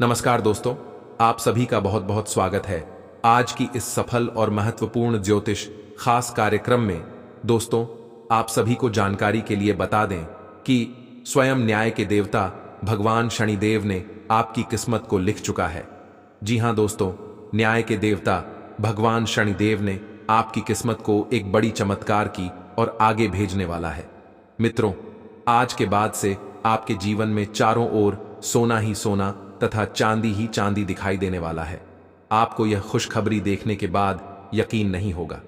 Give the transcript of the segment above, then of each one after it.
नमस्कार दोस्तों, आप सभी का बहुत बहुत स्वागत है आज की इस सफल और महत्वपूर्ण ज्योतिष खास कार्यक्रम में। दोस्तों, आप सभी को जानकारी के लिए बता दें कि स्वयं न्याय के देवता भगवान शनिदेव ने आपकी किस्मत को लिख चुका है। जी हां दोस्तों, न्याय के देवता भगवान शनिदेव ने आपकी किस्मत को एक बड़ी चमत्कार की और आगे भेजने वाला है। मित्रों, आज के बाद से आपके जीवन में चारों ओर सोना ही सोना तथा चांदी ही चांदी दिखाई देने वाला है। आपको यह खुशखबरी देखने के बाद यकीन नहीं होगा,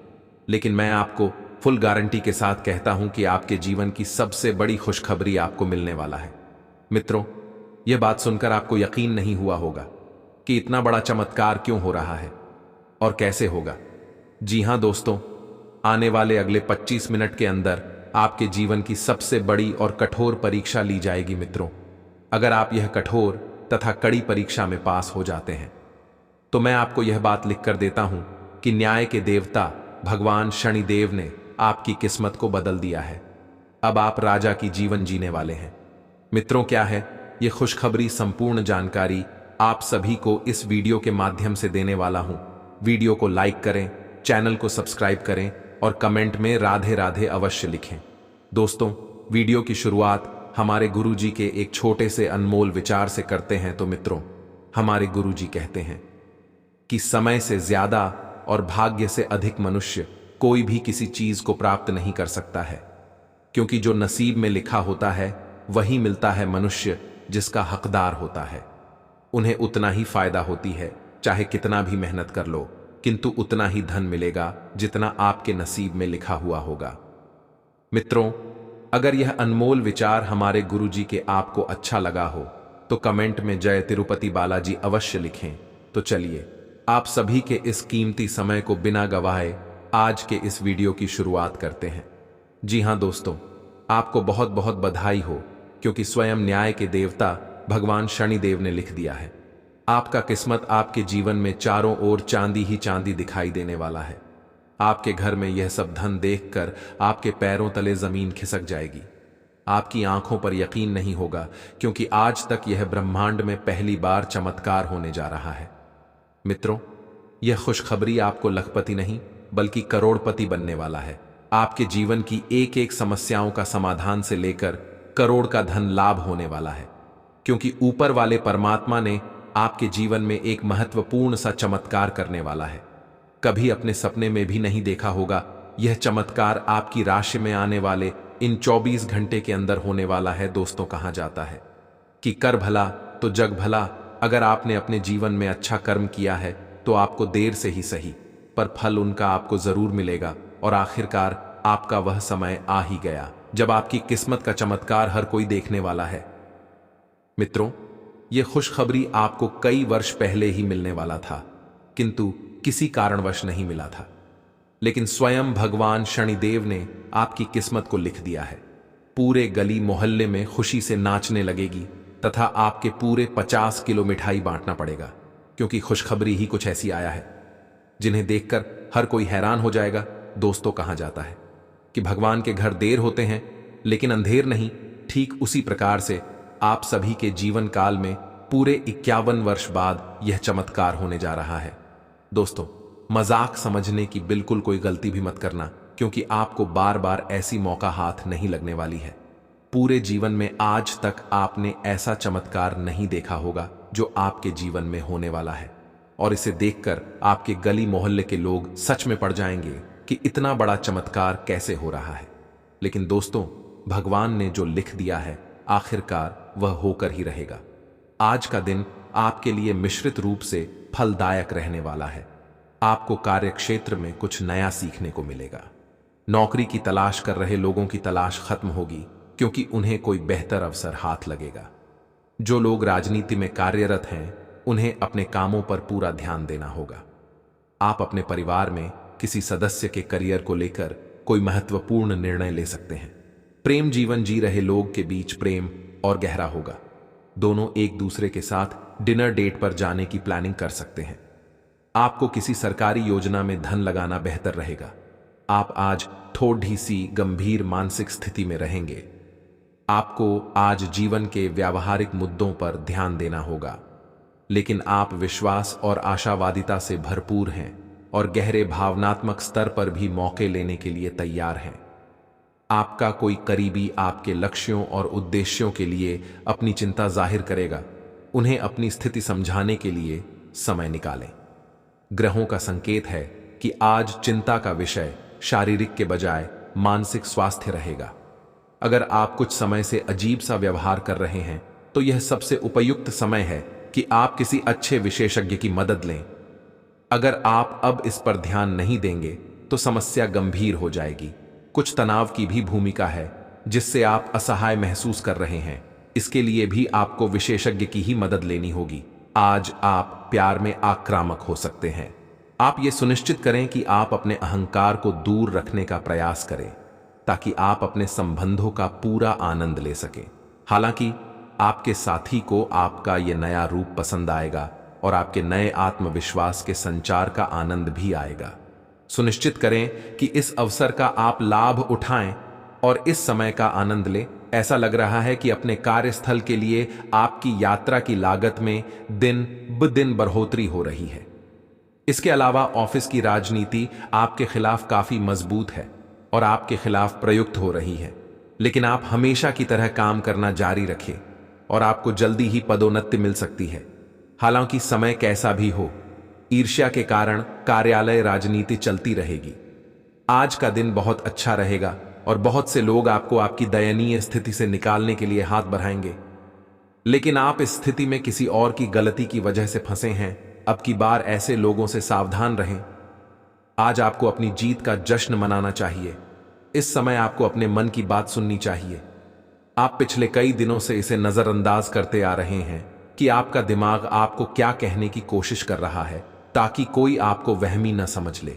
लेकिन मैं आपको फुल गारंटी के साथ कहता हूं कि आपके जीवन की सबसे बड़ी खुशखबरी आपको मिलने वाला है। मित्रों, यह बात सुनकर आपको यकीन नहीं हुआ होगा कि इतना बड़ा चमत्कार क्यों हो रहा है और कैसे होगा। जी हां दोस्तों, आने वाले अगले 25 मिनट के अंदर आपके जीवन की सबसे बड़ी और कठोर परीक्षा ली जाएगी। मित्रों, अगर आप यह कठोर तथा कड़ी परीक्षा में पास हो जाते हैं तो मैं आपको यह बात लिख कर देता हूं कि न्याय के देवता भगवान शनिदेव ने आपकी किस्मत को बदल दिया है। अब आप राजा की जीवन जीने वाले हैं। मित्रों, क्या है यह खुशखबरी? संपूर्ण जानकारी आप सभी को इस वीडियो के माध्यम से देने वाला हूं। वीडियो को लाइक करें, चैनल को सब्सक्राइब करें और कमेंट में राधे राधे अवश्य लिखें। दोस्तों, वीडियो की शुरुआत हमारे गुरुजी के एक छोटे से अनमोल विचार से करते हैं। तो मित्रों, हमारे गुरुजी कहते हैं कि समय से ज्यादा और भाग्य से अधिक मनुष्य कोई भी किसी चीज को प्राप्त नहीं कर सकता है, क्योंकि जो नसीब में लिखा होता है वही मिलता है मनुष्य जिसका हकदार होता है। उन्हें उतना ही फायदा होती है, चाहे कितना भी मेहनत कर लो, किंतु उतना ही धन मिलेगा जितना आपके नसीब में लिखा हुआ होगा। मित्रों, अगर यह अनमोल विचार हमारे गुरुजी के आपको अच्छा लगा हो तो कमेंट में जय तिरुपति बालाजी अवश्य लिखें। तो चलिए आप सभी के इस कीमती समय को बिना गवाए आज के इस वीडियो की शुरुआत करते हैं। जी हां दोस्तों, आपको बहुत बहुत बधाई हो, क्योंकि स्वयं न्याय के देवता भगवान शनिदेव ने लिख दिया है आपका किस्मत आपके जीवन में चारों ओर चांदी ही चांदी दिखाई देने वाला है। आपके घर में यह सब धन देखकर आपके पैरों तले जमीन खिसक जाएगी। आपकी आंखों पर यकीन नहीं होगा, क्योंकि आज तक यह ब्रह्मांड में पहली बार चमत्कार होने जा रहा है। मित्रों, यह खुशखबरी आपको लखपति नहीं बल्कि करोड़पति बनने वाला है। आपके जीवन की एक एक समस्याओं का समाधान से लेकर करोड़ का धन लाभ होने वाला है, क्योंकि ऊपर वाले परमात्मा ने आपके जीवन में एक महत्वपूर्ण सा चमत्कार करने वाला है। कभी अपने सपने में भी नहीं देखा होगा यह चमत्कार आपकी राशि में आने वाले इन 24 घंटे के अंदर होने वाला है। दोस्तों, कहा जाता है कि कर भला तो जग भला। अगर आपने अपने जीवन में अच्छा कर्म किया है तो आपको देर से ही सही, पर फल उनका आपको जरूर मिलेगा। और आखिरकार आपका वह समय आ ही गया जब आपकी किस्मत का चमत्कार हर कोई देखने वाला है। मित्रों, यह खुशखबरी आपको कई वर्ष पहले ही मिलने वाला था, किंतु किसी कारणवश नहीं मिला था। लेकिन स्वयं भगवान शनिदेव ने आपकी किस्मत को लिख दिया है। पूरे गली मोहल्ले में खुशी से नाचने लगेगी तथा आपके पूरे 50 किलो मिठाई बांटना पड़ेगा, क्योंकि खुशखबरी ही कुछ ऐसी आया है जिन्हें देखकर हर कोई हैरान हो जाएगा। दोस्तों, कहा जाता है कि भगवान के घर देर होते हैं लेकिन अंधेर नहीं। ठीक उसी प्रकार से आप सभी के जीवन काल में पूरे 51 वर्ष बाद यह चमत्कार होने जा रहा है। दोस्तों, मजाक समझने की बिल्कुल कोई गलती भी मत करना, क्योंकि आपको बार बार ऐसी मौका हाथ नहीं लगने वाली है। पूरे जीवन में आज तक आपने ऐसा चमत्कार नहीं देखा होगा जो आपके जीवन में होने वाला है, और इसे देखकर आपके गली मोहल्ले के लोग सच में पड़ जाएंगे कि इतना बड़ा चमत्कार कैसे हो रहा है। लेकिन दोस्तों, भगवान ने जो लिख दिया है आखिरकार वह होकर ही रहेगा। आज का दिन आपके लिए मिश्रित रूप से फलदायक रहने वाला है। आपको कार्यक्षेत्र में कुछ नया सीखने को मिलेगा। नौकरी की तलाश कर रहे लोगों की तलाश खत्म होगी, क्योंकि उन्हें कोई बेहतर अवसर हाथ लगेगा। जो लोग राजनीति में कार्यरत हैं उन्हें अपने कामों पर पूरा ध्यान देना होगा। आप अपने परिवार में किसी सदस्य के करियर को लेकर कोई महत्वपूर्ण निर्णय ले सकते हैं। प्रेम जीवन जी रहे लोग के बीच प्रेम और गहरा होगा। दोनों एक दूसरे के साथ डिनर डेट पर जाने की प्लानिंग कर सकते हैं। आपको किसी सरकारी योजना में धन लगाना बेहतर रहेगा। आप आज थोड़ी सी गंभीर मानसिक स्थिति में रहेंगे। आपको आज जीवन के व्यावहारिक मुद्दों पर ध्यान देना होगा। लेकिन आप विश्वास और आशावादिता से भरपूर हैं और गहरे भावनात्मक स्तर पर भी मौके लेने के लिए तैयार हैं। आपका कोई करीबी आपके लक्ष्यों और उद्देश्यों के लिए अपनी चिंता जाहिर करेगा। उन्हें अपनी स्थिति समझाने के लिए समय निकालें। ग्रहों का संकेत है कि आज चिंता का विषय शारीरिक के बजाय मानसिक स्वास्थ्य रहेगा। अगर आप कुछ समय से अजीब सा व्यवहार कर रहे हैं तो यह सबसे उपयुक्त समय है कि आप किसी अच्छे विशेषज्ञ की मदद लें। अगर आप अब इस पर ध्यान नहीं देंगे तो समस्या गंभीर हो जाएगी। कुछ तनाव की भी भूमिका है जिससे आप असहाय महसूस कर रहे हैं। इसके लिए भी आपको विशेषज्ञ की ही मदद लेनी होगी। आज आप प्यार में आक्रामक हो सकते हैं। आप ये सुनिश्चित करें कि आप अपने अहंकार को दूर रखने का प्रयास करें ताकि आप अपने संबंधों का पूरा आनंद ले सकें। हालांकि आपके साथी को आपका यह नया रूप पसंद आएगा और आपके नए आत्मविश्वास के संचार का आनंद भी आएगा। सुनिश्चित करें कि इस अवसर का आप लाभ उठाएं और इस समय का आनंद लें। ऐसा लग रहा है कि अपने कार्यस्थल के लिए आपकी यात्रा की लागत में दिन ब दिन बढ़ोतरी हो रही है। इसके अलावा ऑफिस की राजनीति आपके खिलाफ काफी मजबूत है और आपके खिलाफ प्रयुक्त हो रही है, लेकिन आप हमेशा की तरह काम करना जारी रखें और आपको जल्दी ही पदोन्नति मिल सकती है। हालांकि समय कैसा भी हो, ईर्ष्या के कारण कार्यालय राजनीति चलती रहेगी। आज का दिन बहुत अच्छा रहेगा और बहुत से लोग आपको आपकी दयनीय स्थिति से निकालने के लिए हाथ बढ़ाएंगे, लेकिन आप इस स्थिति में किसी और की गलती की वजह से फंसे हैं। अब की बार ऐसे लोगों से सावधान रहें। आज आपको अपनी जीत का जश्न मनाना चाहिए। इस समय आपको अपने मन की बात सुननी चाहिए। आप पिछले कई दिनों से इसे नजरअंदाज करते आ रहे हैं कि आपका दिमाग आपको क्या कहने की कोशिश कर रहा है ताकि कोई आपको वहमी न समझ ले।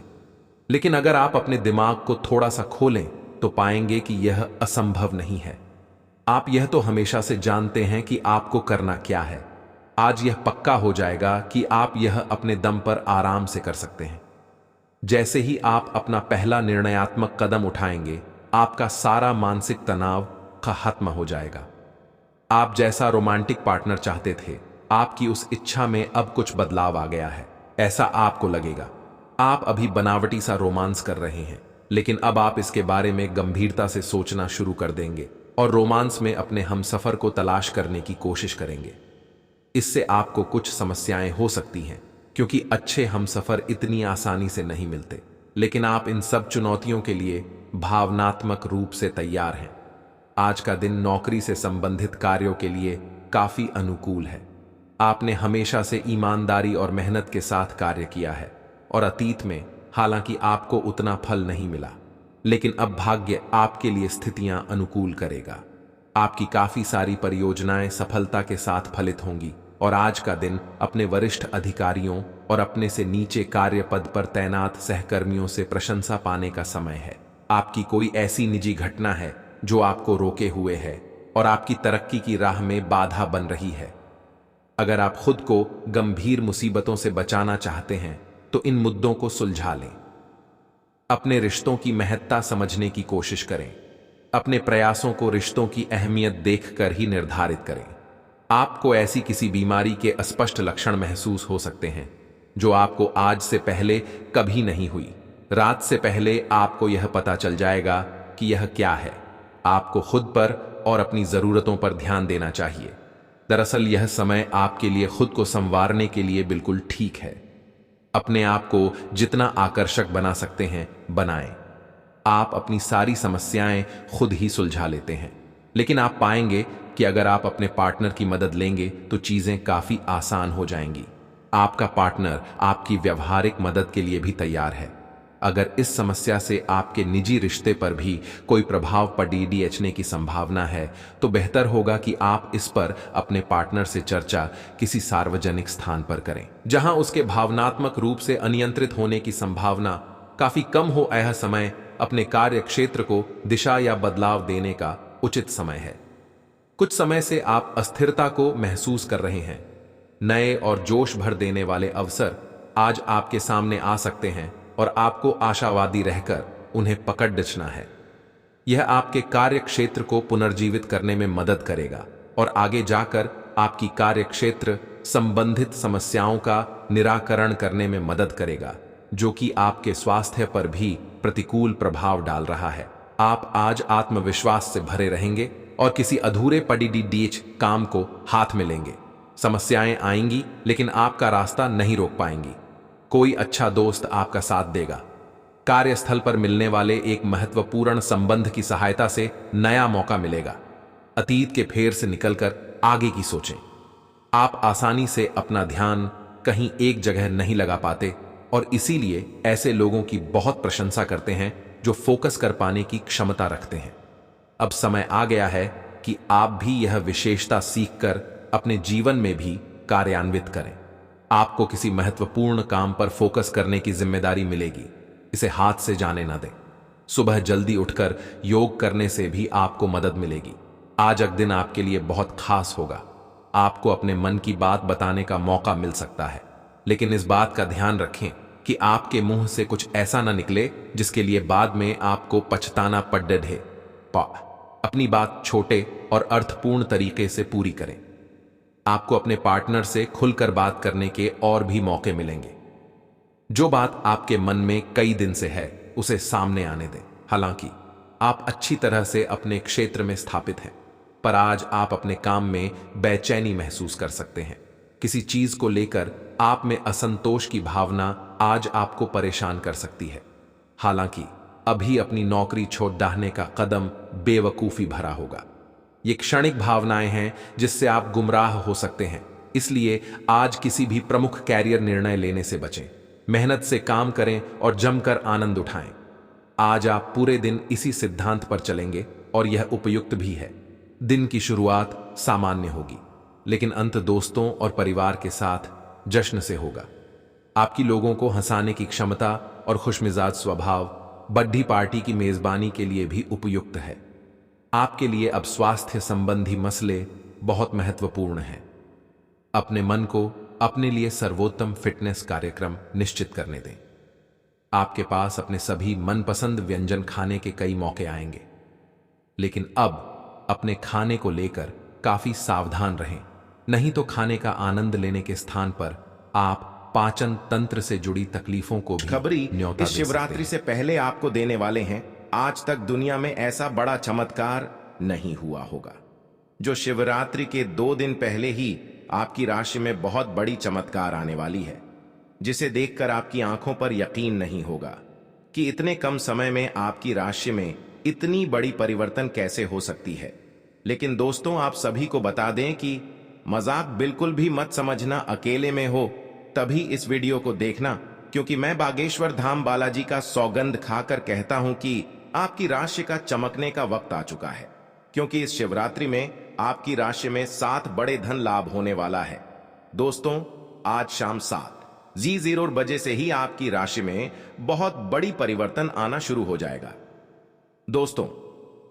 लेकिन अगर आप अपने दिमाग को थोड़ा सा खोलें तो पाएंगे कि यह असंभव नहीं है। आप यह तो हमेशा से जानते हैं कि आपको करना क्या है। आज यह पक्का हो जाएगा कि आप यह अपने दम पर आराम से कर सकते हैं। जैसे ही आप अपना पहला निर्णयात्मक कदम उठाएंगे, आपका सारा मानसिक तनाव खत्म हो जाएगा। आप जैसा रोमांटिक पार्टनर चाहते थे, आपकी उस इच्छा में अब कुछ बदलाव आ गया है, ऐसा आपको लगेगा। आप अभी बनावटी सा रोमांस कर रहे हैं, लेकिन अब आप इसके बारे में गंभीरता से सोचना शुरू कर देंगे और रोमांस में अपने हमसफर को तलाश करने की कोशिश करेंगे। इससे आपको कुछ समस्याएं हो सकती हैं क्योंकि अच्छे हमसफर इतनी आसानी से नहीं मिलते, लेकिन आप इन सब चुनौतियों के लिए भावनात्मक रूप से तैयार हैं। आज का दिन नौकरी से संबंधित कार्यों के लिए काफी अनुकूल है। आपने हमेशा से ईमानदारी और मेहनत के साथ कार्य किया है और अतीत में हालांकि आपको उतना फल नहीं मिला, लेकिन अब भाग्य आपके लिए स्थितियां अनुकूल करेगा। आपकी काफी सारी परियोजनाएं सफलता के साथ फलित होंगी और आज का दिन अपने वरिष्ठ अधिकारियों और अपने से नीचे कार्य पद पर तैनात सहकर्मियों से प्रशंसा पाने का समय है। आपकी कोई ऐसी निजी घटना है जो आपको रोके हुए है और आपकी तरक्की की राह में बाधा बन रही है। अगर आप खुद को गंभीर मुसीबतों से बचाना चाहते हैं तो इन मुद्दों को सुलझा लें। अपने रिश्तों की महत्ता समझने की कोशिश करें। अपने प्रयासों को रिश्तों की अहमियत देखकर ही निर्धारित करें। आपको ऐसी किसी बीमारी के अस्पष्ट लक्षण महसूस हो सकते हैं जो आपको आज से पहले कभी नहीं हुई। रात से पहले आपको यह पता चल जाएगा कि यह क्या है। आपको खुद पर और अपनी जरूरतों पर ध्यान देना चाहिए। दरअसल यह समय आपके लिए खुद को संवारने के लिए बिल्कुल ठीक है। अपने आप को जितना आकर्षक बना सकते हैं बनाएं। आप अपनी सारी समस्याएं खुद ही सुलझा लेते हैं, लेकिन आप पाएंगे कि अगर आप अपने पार्टनर की मदद लेंगे तो चीजें काफी आसान हो जाएंगी। आपका पार्टनर आपकी व्यावहारिक मदद के लिए भी तैयार है। अगर इस समस्या से आपके निजी रिश्ते पर भी कोई प्रभाव पड़ने की संभावना है तो बेहतर होगा कि आप इस पर अपने पार्टनर से चर्चा किसी सार्वजनिक स्थान पर करें जहां उसके भावनात्मक रूप से अनियंत्रित होने की संभावना काफी कम हो। यह समय अपने कार्य क्षेत्र को दिशा या बदलाव देने का उचित समय है। कुछ समय से आप अस्थिरता को महसूस कर रहे हैं। नए और जोश भर देने वाले अवसर आज आपके सामने आ सकते हैं और आपको आशावादी रहकर उन्हें पकड़ डचना है। यह आपके कार्य क्षेत्र को पुनर्जीवित करने में मदद करेगा और आगे जाकर आपकी कार्य क्षेत्र संबंधित समस्याओं का निराकरण करने में मदद करेगा, जो कि आपके स्वास्थ्य पर भी प्रतिकूल प्रभाव डाल रहा है। आप आज आत्मविश्वास से भरे रहेंगे और किसी अधूरे पड़ी काम को हाथ में लेंगे। समस्याएं आएंगी, लेकिन आपका रास्ता नहीं रोक पाएंगी। कोई अच्छा दोस्त आपका साथ देगा। कार्यस्थल पर मिलने वाले एक महत्वपूर्ण संबंध की सहायता से नया मौका मिलेगा। अतीत के फेर से निकलकर आगे की सोचें। आप आसानी से अपना ध्यान कहीं एक जगह नहीं लगा पाते और इसीलिए ऐसे लोगों की बहुत प्रशंसा करते हैं जो फोकस कर पाने की क्षमता रखते हैं। अब समय आ गया है कि आप भी यह विशेषता सीखकर अपने जीवन में भी कार्यान्वित करें। आपको किसी महत्वपूर्ण काम पर फोकस करने की जिम्मेदारी मिलेगी। इसे हाथ से जाने न दें। सुबह जल्दी उठकर योग करने से भी आपको मदद मिलेगी। आज का दिन आपके लिए बहुत खास होगा। आपको अपने मन की बात बताने का मौका मिल सकता है, लेकिन इस बात का ध्यान रखें कि आपके मुंह से कुछ ऐसा ना निकले जिसके लिए बाद में आपको पछताना पड़े। अपनी बात छोटे और अर्थपूर्ण तरीके से पूरी करें। आपको अपने पार्टनर से खुलकर बात करने के और भी मौके मिलेंगे। जो बात आपके मन में कई दिन से है उसे सामने आने दें। हालांकि आप अच्छी तरह से अपने क्षेत्र में स्थापित हैं, पर आज आप अपने काम में बेचैनी महसूस कर सकते हैं। किसी चीज को लेकर आप में असंतोष की भावना आज आपको परेशान कर सकती है। हालांकि अभी अपनी नौकरी छोड़ डालने का कदम बेवकूफी भरा होगा। ये क्षणिक भावनाएं हैं जिससे आप गुमराह हो सकते हैं। इसलिए आज किसी भी प्रमुख कैरियर निर्णय लेने से बचें। मेहनत से काम करें और जमकर आनंद उठाएं। आज आप पूरे दिन इसी सिद्धांत पर चलेंगे और यह उपयुक्त भी है। दिन की शुरुआत सामान्य होगी, लेकिन अंत दोस्तों और परिवार के साथ जश्न से होगा। आपकी लोगों को हंसाने की क्षमता और खुशमिजाज स्वभाव बर्थडे पार्टी की मेजबानी के लिए भी उपयुक्त है। आपके लिए अब स्वास्थ्य संबंधी मसले बहुत महत्वपूर्ण हैं। अपने मन को अपने लिए सर्वोत्तम फिटनेस कार्यक्रम निश्चित करने दें। आपके पास अपने सभी मनपसंद व्यंजन खाने के कई मौके आएंगे, लेकिन अब अपने खाने को लेकर काफी सावधान रहें, नहीं तो खाने का आनंद लेने के स्थान पर आप पाचन तंत्र से जुड़ी तकलीफों को भी खबरी न्योता इस दे शिवरात्रि सकते से पहले आपको देने वाले हैं। आज तक दुनिया में ऐसा बड़ा चमत्कार नहीं हुआ होगा। जो शिवरात्रि के 2 दिन पहले ही आपकी राशि में बहुत बड़ी चमत्कार आने वाली है, जिसे देखकर आपकी आंखों पर यकीन नहीं होगा कि इतने कम समय में आपकी राशि में इतनी बड़ी परिवर्तन कैसे हो सकती है। लेकिन दोस्तों, आप सभी को बता दें कि मजाक बिल्कुल भी मत समझना। अकेले में हो तभी इस वीडियो को देखना, क्योंकि मैं बागेश्वर धाम बालाजी का सौगंध खाकर कहता हूं कि आपकी राशि का चमकने का वक्त आ चुका है। क्योंकि इस शिवरात्रि में आपकी राशि में 7 बड़े धन लाभ होने वाला है। दोस्तों, आज शाम 7:00 बजे से ही आपकी राशि में बहुत बड़ी परिवर्तन आना शुरू हो जाएगा। दोस्तों,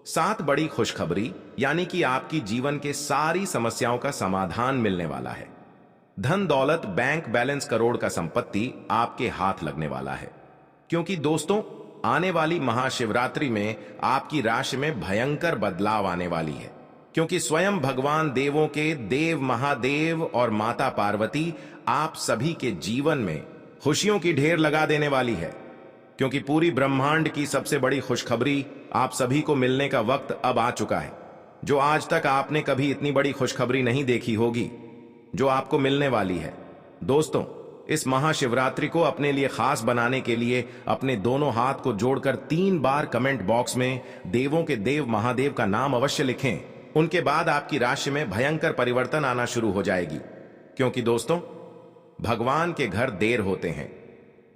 7 बड़ी खुशखबरी, यानी कि आपकी जीवन के सारी समस्याओं का समाधान मिलने वाला है। धन दौलत, बैंक बैलेंस, करोड़ का संपत्ति आपके हाथ लगने वाला है। क्योंकि दोस्तों, आने वाली महाशिवरात्रि में आपकी राशि में भयंकर बदलाव आने वाली है। क्योंकि स्वयं भगवान देवों के देव महादेव और माता पार्वती आप सभी के जीवन में खुशियों की ढेर लगा देने वाली है। क्योंकि पूरी ब्रह्मांड की सबसे बड़ी खुशखबरी आप सभी को मिलने का वक्त अब आ चुका है। जो आज तक आपने कभी इतनी बड़ी खुशखबरी नहीं देखी होगी, जो आपको मिलने वाली है। दोस्तों, इस महाशिवरात्रि को अपने लिए खास बनाने के लिए अपने दोनों हाथ को जोड़कर 3 बार कमेंट बॉक्स में देवों के देव महादेव का नाम अवश्य लिखें। उनके बाद आपकी राशि में भयंकर परिवर्तन आना शुरू हो जाएगी। क्योंकि दोस्तों, भगवान के घर देर होते हैं,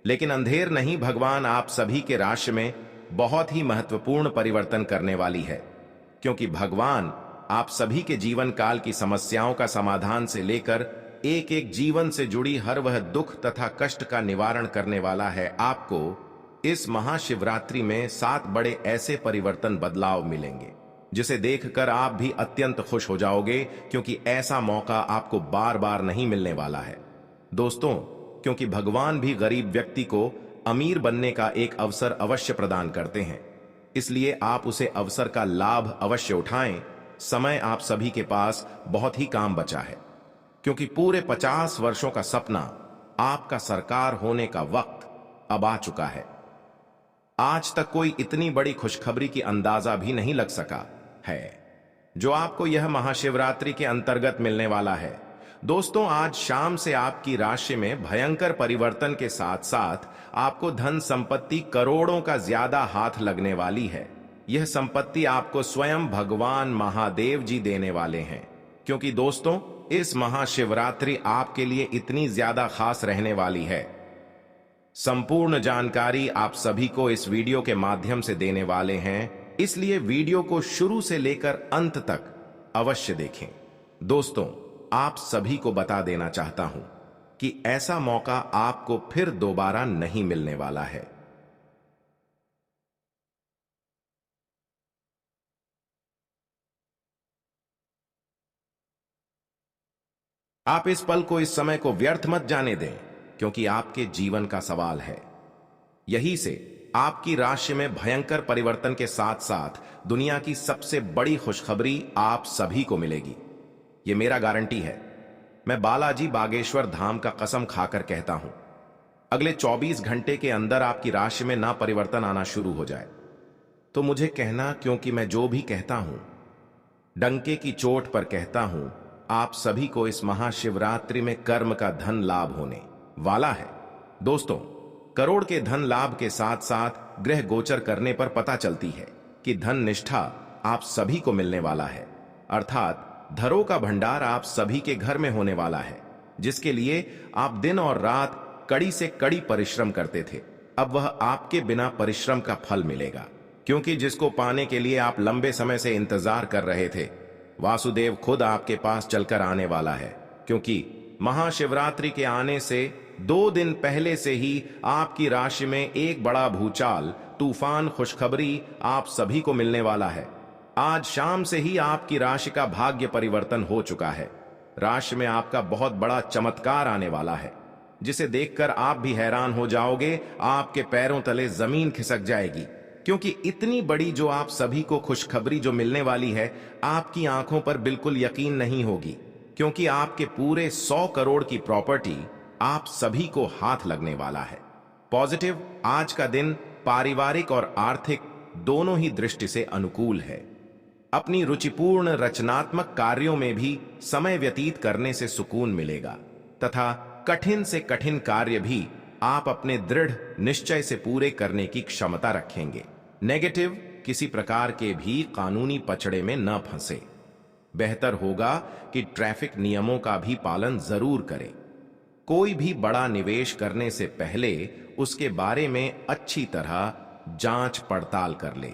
लेकिन अंधेर नहीं। भगवान आप सभी के राशि में बहुत ही महत्वपूर्ण परिवर्तन करने वाली है। क्योंकि भगवान आप सभी के जीवन काल की समस्याओं का समाधान से लेकर एक एक जीवन से जुड़ी हर वह दुख तथा कष्ट का निवारण करने वाला है। आपको इस महाशिवरात्रि में 7 बड़े ऐसे परिवर्तन बदलाव मिलेंगे, जिसे देखकर आप भी अत्यंत खुश हो जाओगे। क्योंकि ऐसा मौका आपको बार बार नहीं मिलने वाला है। दोस्तों, क्योंकि भगवान भी गरीब व्यक्ति को अमीर बनने का एक अवसर अवश्य प्रदान करते हैं, इसलिए आप उसे अवसर का लाभ अवश्य उठाएं। समय आप सभी के पास बहुत ही काम बचा है। क्योंकि पूरे 50 वर्षों का सपना, आपका सरकार होने का वक्त अब आ चुका है। आज तक कोई इतनी बड़ी खुशखबरी की अंदाजा भी नहीं लग सका है जो आपको यह महाशिवरात्रि के अंतर्गत मिलने वाला है। दोस्तों, आज शाम से आपकी राशि में भयंकर परिवर्तन के साथ साथ आपको धन संपत्ति करोड़ों का ज्यादा हाथ लगने वाली है। यह संपत्ति आपको स्वयं भगवान महादेव जी देने वाले हैं, क्योंकि दोस्तों, इस महाशिवरात्रि आपके लिए इतनी ज्यादा खास रहने वाली है। संपूर्ण जानकारी आप सभी को इस वीडियो के माध्यम से देने वाले हैं, इसलिए वीडियो को शुरू से लेकर अंत तक अवश्य देखें। दोस्तों, आप सभी को बता देना चाहता हूं कि ऐसा मौका आपको फिर दोबारा नहीं मिलने वाला है। आप इस पल को, इस समय को व्यर्थ मत जाने दें, क्योंकि आपके जीवन का सवाल है। यही से आपकी राशि में भयंकर परिवर्तन के साथ साथ दुनिया की सबसे बड़ी खुशखबरी आप सभी को मिलेगी। यह मेरा गारंटी है। मैं बालाजी बागेश्वर धाम का कसम खाकर कहता हूं, अगले 24 घंटे के अंदर आपकी राशि में ना परिवर्तन आना शुरू हो जाए तो मुझे कहना, क्योंकि मैं जो भी कहता हूं डंके की चोट पर कहता हूं। आप सभी को इस महाशिवरात्रि में कर्म का धन लाभ होने वाला है। दोस्तों, करोड़ के धन लाभ के साथ साथ ग्रह गोचर करने पर पता चलती है कि धन निष्ठा आप सभी को मिलने वाला है, अर्थात धरों का भंडार आप सभी के घर में होने वाला है, जिसके लिए आप दिन और रात कड़ी से कड़ी परिश्रम करते थे। अब वह आपके बिना परिश्रम का फल मिलेगा, क्योंकि जिसको पाने के लिए आप लंबे समय से इंतजार कर रहे थे, वासुदेव खुद आपके पास चलकर आने वाला है। क्योंकि महाशिवरात्रि के आने से 2 दिन पहले से ही आपकी राशि में एक बड़ा भूचाल, तूफान खुशखबरी आप सभी को मिलने वाला है। आज शाम से ही आपकी राशि का भाग्य परिवर्तन हो चुका है। राशि में आपका बहुत बड़ा चमत्कार आने वाला है, जिसे देखकर आप भी हैरान हो जाओगे। आपके पैरों तले जमीन खिसक जाएगी, क्योंकि इतनी बड़ी जो आप सभी को खुशखबरी जो मिलने वाली है, आपकी आंखों पर बिल्कुल यकीन नहीं होगी, क्योंकि आपके पूरे 100 करोड़ की प्रॉपर्टी आप सभी को हाथ लगने वाला है। पॉजिटिव, आज का दिन पारिवारिक और आर्थिक दोनों ही दृष्टि से अनुकूल है। अपनी रुचिपूर्ण रचनात्मक कार्यों में भी समय व्यतीत करने से सुकून मिलेगा तथा कठिन से कठिन कार्य भी आप अपने दृढ़ निश्चय से पूरे करने की क्षमता रखेंगे। नेगेटिव, किसी प्रकार के भी कानूनी पचड़े में न फंसे। बेहतर होगा कि ट्रैफिक नियमों का भी पालन जरूर करें। कोई भी बड़ा निवेश करने से पहले उसके बारे में अच्छी तरह जांच पड़ताल कर ले।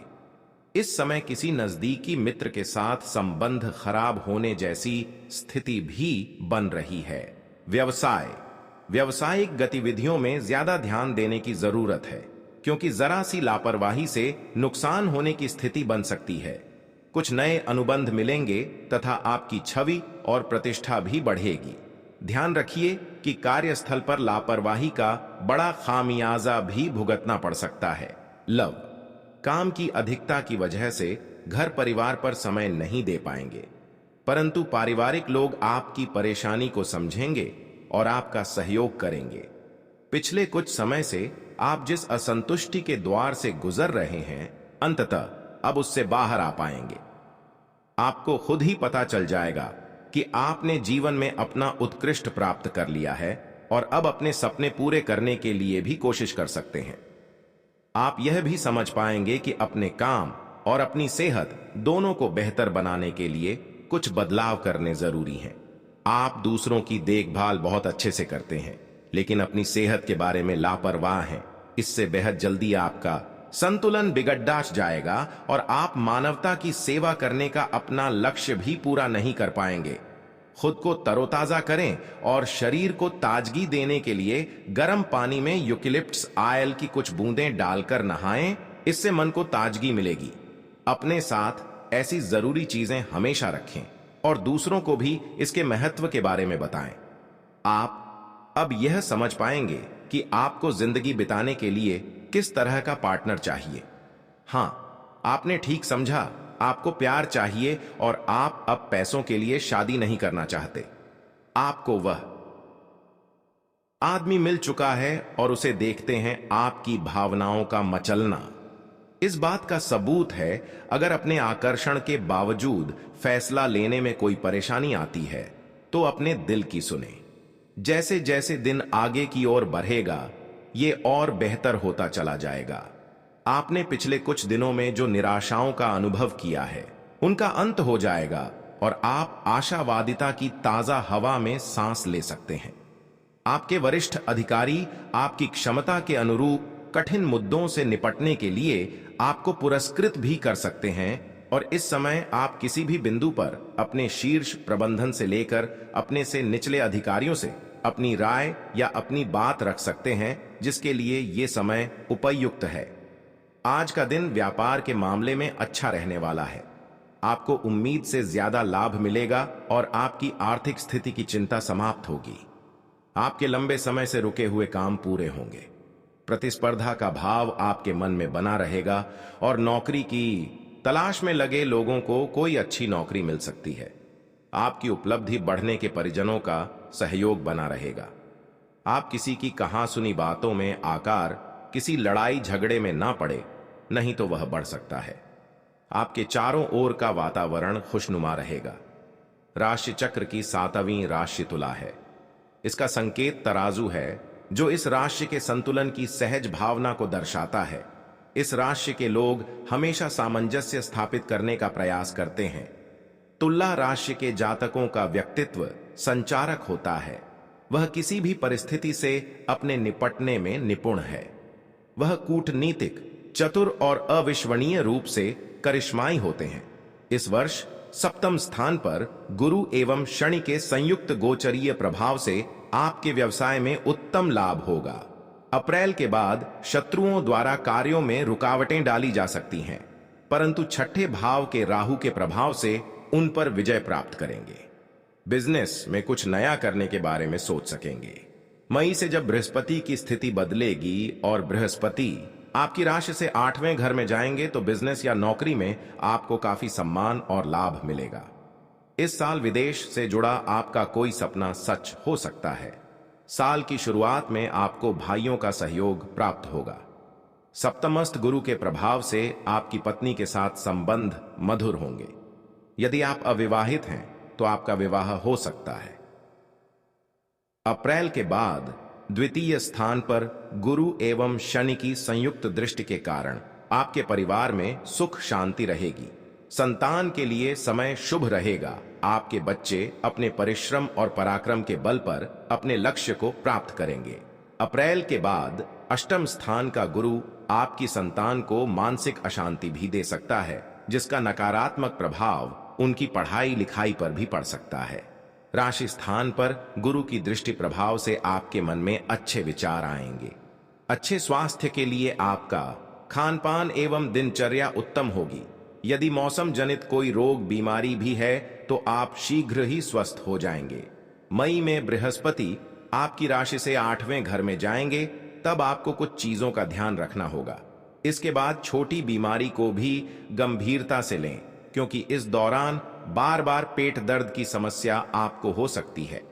इस समय किसी नजदीकी मित्र के साथ संबंध खराब होने जैसी स्थिति भी बन रही है। व्यवसाय, व्यावसायिक गतिविधियों में ज्यादा ध्यान देने की जरूरत है, क्योंकि जरा सी लापरवाही से नुकसान होने की स्थिति बन सकती है। कुछ नए अनुबंध मिलेंगे तथा आपकी छवि और प्रतिष्ठा भी बढ़ेगी। ध्यान रखिए कि कार्यस्थल पर लापरवाही का बड़ा खामियाजा भी भुगतना पड़ सकता है। लव, काम की अधिकता की वजह से घर परिवार पर समय नहीं दे पाएंगे, परंतु पारिवारिक लोग आपकी परेशानी को समझेंगे और आपका सहयोग करेंगे। पिछले कुछ समय से आप जिस असंतुष्टि के द्वार से गुजर रहे हैं, अंततः अब उससे बाहर आ पाएंगे। आपको खुद ही पता चल जाएगा कि आपने जीवन में अपना उत्कृष्ट प्राप्त कर लिया है और अब अपने सपने पूरे करने के लिए भी कोशिश कर सकते हैं। आप यह भी समझ पाएंगे कि अपने काम और अपनी सेहत दोनों को बेहतर बनाने के लिए कुछ बदलाव करने जरूरी हैं। आप दूसरों की देखभाल बहुत अच्छे से करते हैं, लेकिन अपनी सेहत के बारे में लापरवाह हैं। इससे बेहद जल्दी आपका संतुलन बिगड़ जाएगा और आप मानवता की सेवा करने का अपना लक्ष्य भी पूरा नहीं कर पाएंगे। खुद को तरोताजा करें और शरीर को ताजगी देने के लिए गर्म पानी में यूकेलिप्टस ऑयल की कुछ बूंदें डालकर नहाएं। इससे मन को ताजगी मिलेगी। अपने साथ ऐसी जरूरी चीजें हमेशा रखें और दूसरों को भी इसके महत्व के बारे में बताएं। आप अब यह समझ पाएंगे कि आपको जिंदगी बिताने के लिए किस तरह का पार्टनर चाहिए। हां, आपने ठीक समझा, आपको प्यार चाहिए और आप अब पैसों के लिए शादी नहीं करना चाहते। आपको वह आदमी मिल चुका है और उसे देखते हैं आपकी भावनाओं का मचलना। इस बात का सबूत है अगर अपने आकर्षण के बावजूद फैसला लेने में कोई परेशानी आती है तो अपने दिल की सुने। जैसे जैसे दिन आगे की ओर बढ़ेगा ये और बेहतर होता चला जाएगा। आपने पिछले कुछ दिनों में जो निराशाओं का अनुभव किया है उनका अंत हो जाएगा और आप आशावादिता की ताजा हवा में सांस ले सकते हैं। आपके वरिष्ठ अधिकारी आपकी क्षमता के अनुरूप कठिन मुद्दों से निपटने के लिए आपको पुरस्कृत भी कर सकते हैं और इस समय आप किसी भी बिंदु पर अपने शीर्ष प्रबंधन से लेकर अपने से निचले अधिकारियों से अपनी राय या अपनी बात रख सकते हैं जिसके लिए ये समय उपयुक्त है। आज का दिन व्यापार के मामले में अच्छा रहने वाला है। आपको उम्मीद से ज्यादा लाभ मिलेगा और आपकी आर्थिक स्थिति की चिंता समाप्त होगी। आपके लंबे समय से रुके हुए काम पूरे होंगे। प्रतिस्पर्धा का भाव आपके मन में बना रहेगा और नौकरी की तलाश में लगे लोगों को कोई अच्छी नौकरी मिल सकती है। आपकी उपलब्धि बढ़ने के परिजनों का सहयोग बना रहेगा। आप किसी की कहां सुनी बातों में आकर किसी लड़ाई झगड़े में ना पड़े, नहीं तो वह बढ़ सकता है। आपके चारों ओर का वातावरण खुशनुमा रहेगा। राशि चक्र की 7वीं राशि तुला है। इसका संकेत तराजू है जो इस राशि के संतुलन की सहज भावना को दर्शाता है। इस राशि के लोग हमेशा सामंजस्य स्थापित करने का प्रयास करते हैं। तुला राशि के जातकों का व्यक्तित्व संचारक होता है। वह किसी भी परिस्थिति से अपने निपटने में निपुण है। वह कूटनीतिक, चतुर और अविश्वसनीय रूप से करिश्माई होते हैं। इस वर्ष 7वें स्थान पर गुरु एवं शनि के संयुक्त गोचरीय प्रभाव से आपके व्यवसाय में उत्तम लाभ होगा। अप्रैल के बाद शत्रुओं द्वारा कार्यों में रुकावटें डाली जा सकती हैं, परंतु छठे भाव के राहु के प्रभाव से उन पर विजय प्राप्त करेंगे। बिजनेस में कुछ नया करने के बारे में सोच सकेंगे। मई से जब बृहस्पति की स्थिति बदलेगी और बृहस्पति आपकी राशि से 8वें घर में जाएंगे तो बिजनेस या नौकरी में आपको काफी सम्मान और लाभ मिलेगा। इस साल विदेश से जुड़ा आपका कोई सपना सच हो सकता है। साल की शुरुआत में आपको भाइयों का सहयोग प्राप्त होगा। सप्तमस्थ गुरु के प्रभाव से आपकी पत्नी के साथ संबंध मधुर होंगे। यदि आप अविवाहित हैं तो आपका विवाह हो सकता है। अप्रैल के बाद द्वितीय स्थान पर गुरु एवं शनि की संयुक्त दृष्टि के कारण आपके परिवार में सुख शांति रहेगी। संतान के लिए समय शुभ रहेगा। आपके बच्चे अपने परिश्रम और पराक्रम के बल पर अपने लक्ष्य को प्राप्त करेंगे। अप्रैल के बाद 8वें स्थान का गुरु आपकी संतान को मानसिक अशांति भी दे सकता है, जिसका नकारात्मक प्रभाव उनकी पढ़ाई लिखाई पर भी पड़ सकता है। राशि स्थान पर गुरु की दृष्टि प्रभाव से आपके मन में अच्छे विचार आएंगे। अच्छे स्वास्थ्य के लिए आपका खान पान एवं दिनचर्या उत्तम होगी। यदि मौसम जनित कोई रोग बीमारी भी है तो आप शीघ्र ही स्वस्थ हो जाएंगे। मई में बृहस्पति आपकी राशि से 8वें घर में जाएंगे, तब आपको कुछ चीजों का ध्यान रखना होगा। इसके बाद छोटी बीमारी को भी गंभीरता से लें, क्योंकि इस दौरान बार बार पेट दर्द की समस्या आपको हो सकती है।